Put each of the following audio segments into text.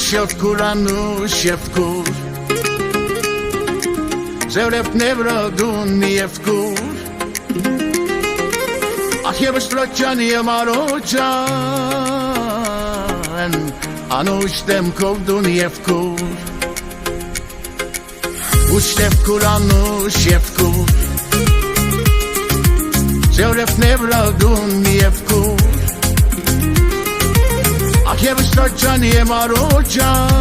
Ուսյոտ կուրանուշ և կուր Ձևրև նևրադուն և կուր Ախ և շտրոջան և արոջան Անուշ դեմքով դուն և կուր Ուսյև կուրանուշ և կուր Ձևրև նևրադուն և կուր Ախ և շտրոջան և արոջան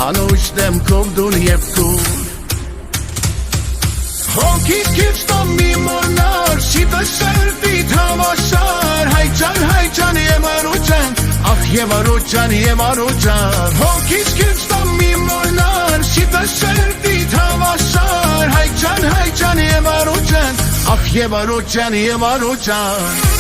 Անուշ դեմքով դուն և կուր Հոնքից կիվստամ մի մորնար Սիտը սերտիտ համասար Հայջան և արոջան Ախ և արոջան Հոնքից կիվստամ մի մորնար Սիտը սերտիտ համասար Հայջան և արոջան Ախ և արոջան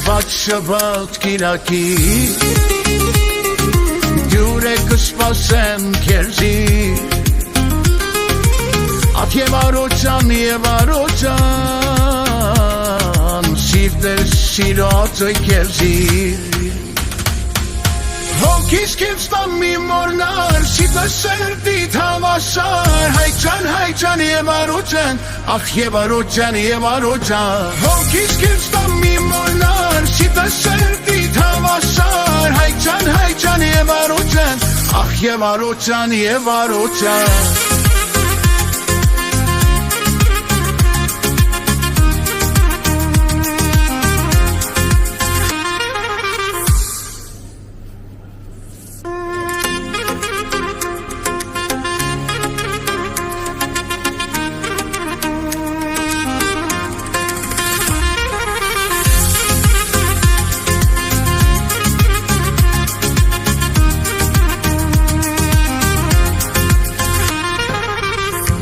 Ված շվատ կիրակի Դյուր է կսպասեմ կերզի Ատ և արոջան Սիրտես սիրածը կերզի Հոնքիս կիվստամ մի մորնար Սիտը սերտիտ համասար Հայջան և արոջան Ախ և արոջան Հոնքիս կիվստամ մի մորնար Սիտը սերտիտ համասար Հայջան և արոջան Ախ և արոջան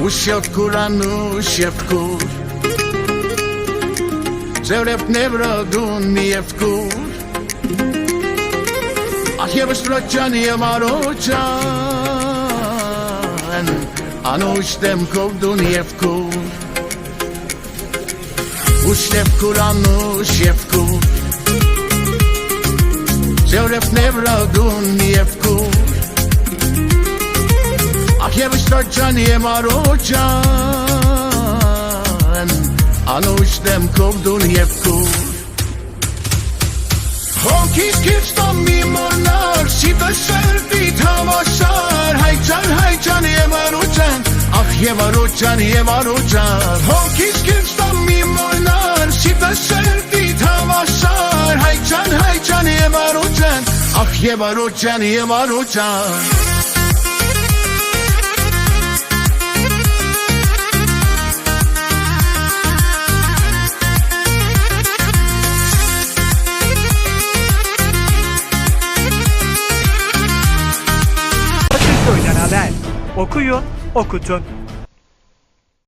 Ուսյոտ կուրանուշ և կուր Ձևրև նևրադուն և կուր Ախ և շտրոջան և արոջան Անուշ դեմքով դուն և կուր Ուսյև կուրանուշ և կուր Ձևրև նևրադուն և կուր Ախ և շտրոջան և արոջան Անուշ դեմքով դուն և կուր Հոնքից կիվստամ մի մորնար Սիտը սերտիտ համասար Հայջան և արոջան Ախ և արոջան Հոնքից կիվստամ մի մորնար Սիտը սերտիտ համասար Հայջան և արոջան Ախ և արոջան Haber. Okuyun, okutun.